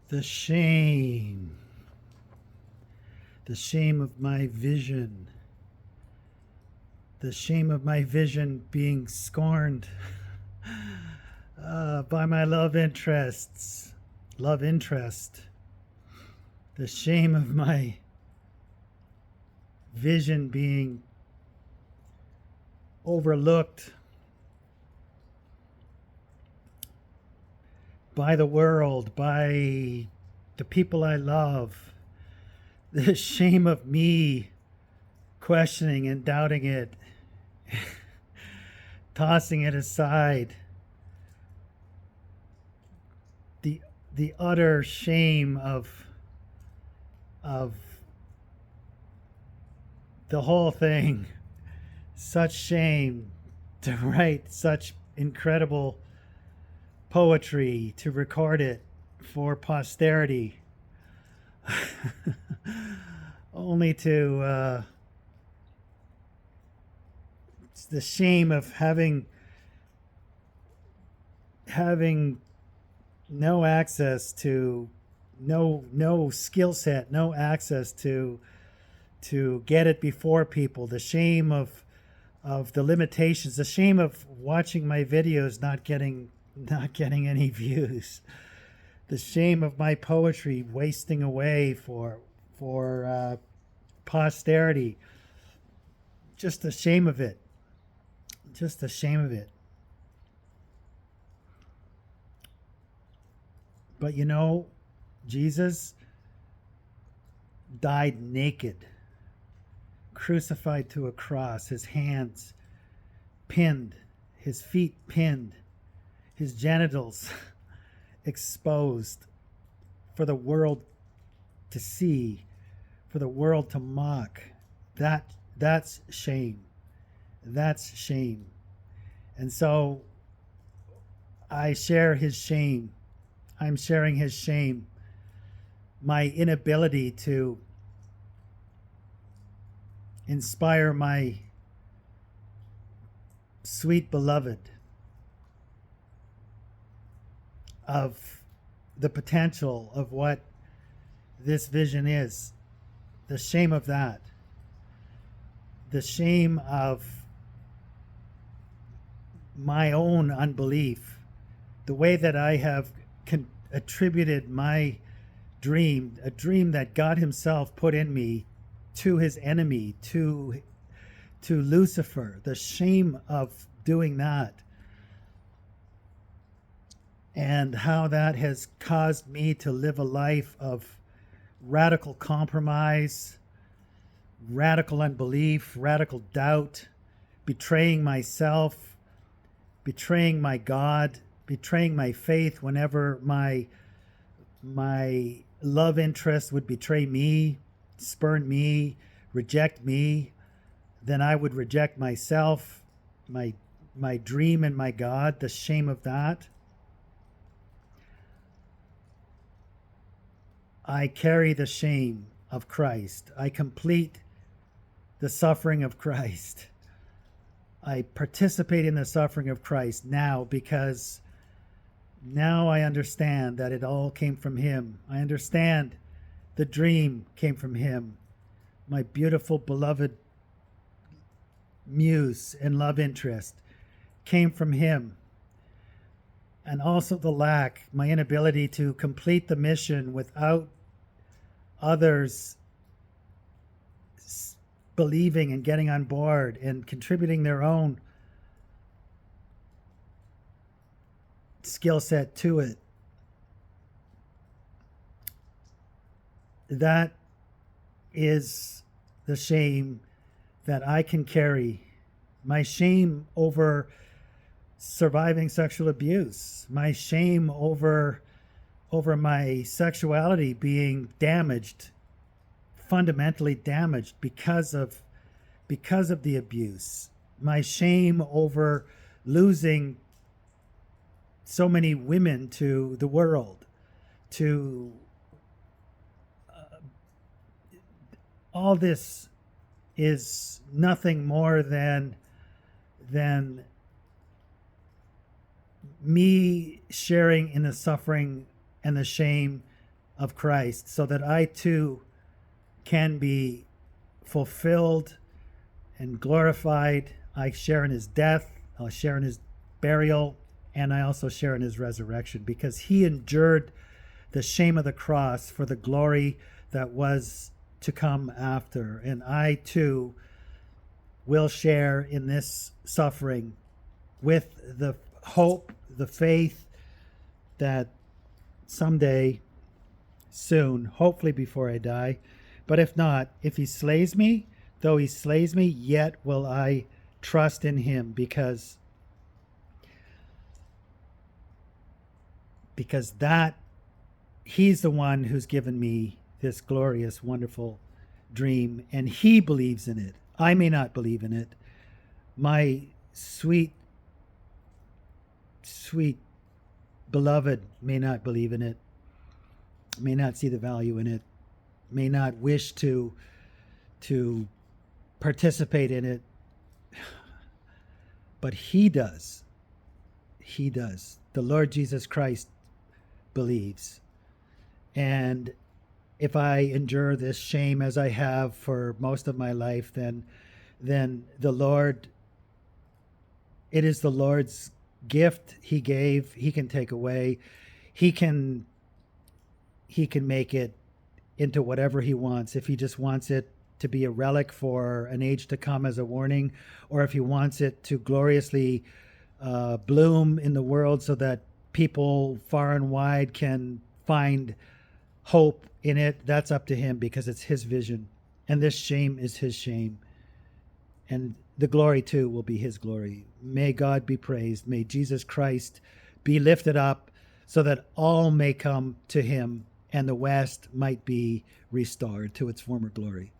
The shame. The shame of my vision. The shame of my vision being scorned by my love interests. Love interest. The shame of my vision being overlooked by the world, by the people I love. The shame of me questioning and doubting it, tossing it aside. The utter shame of the whole thing. Such shame to write such incredible poetry, to record it for posterity, only to it's the shame of having no access to no skill set, no access to get it before people. The shame of the limitations, the shame of watching my videos not getting any views, the shame of my poetry wasting away for posterity. Just the shame of it. Just the shame of it. But Jesus died naked, crucified to a cross, his hands pinned, his feet pinned, his genitals exposed for the world to see, for the world to mock. That's shame. That's shame. And so I share his shame. I'm sharing his shame. My inability to inspire my sweet beloved of the potential of what this vision is. The shame of that. The shame of my own unbelief. The way that I have attributed my dream, a dream that God himself put in me, to his enemy, to Lucifer. The shame of doing that. And how that has caused me to live a life of radical compromise, radical unbelief, radical doubt, betraying myself, betraying my God, betraying my faith whenever my love interest would betray me, spurn me, reject me. Then I would reject myself, my dream and my God. The shame of that. I carry the shame of Christ. I complete the suffering of Christ. I participate in the suffering of Christ now because now I understand that it all came from him. I understand the dream came from him. My beautiful, beloved muse and love interest came from him. And also the lack, my inability to complete the mission without others believing and getting on board and contributing their own skill set to it. That is the shame that I can carry. My shame over surviving sexual abuse, my shame over my sexuality being damaged, fundamentally damaged because of the abuse, my shame over losing so many women to the world, to all this is nothing more than me sharing in the suffering and the shame of Christ, so that I too can be fulfilled and glorified. I share in his death, I'll share in his burial, and I also share in his resurrection, because he endured the shame of the cross for the glory that was to come after. And I too will share in this suffering with the hope, the faith that someday, soon, hopefully before I die, but if not, if he slays me, though he slays me, yet will I trust in him, because that he's the one who's given me this glorious, wonderful dream, and he believes in it. I may not believe in it. My sweet, sweet beloved may not believe in it, may not see the value in it, may not wish to participate in it, but he does. He does. The Lord Jesus Christ believes. And if I endure this shame as I have for most of my life, then the Lord, it is the Lord's gift he gave. He can take away. He can make it into whatever he wants. If he just wants it to be a relic for an age to come as a warning, or if he wants it to gloriously bloom in the world so that people far and wide can find hope in it, that's up to him, because it's his vision. And this shame is his shame. And the glory too will be his glory. May God be praised. May Jesus Christ be lifted up, so that all may come to him and the West might be restored to its former glory.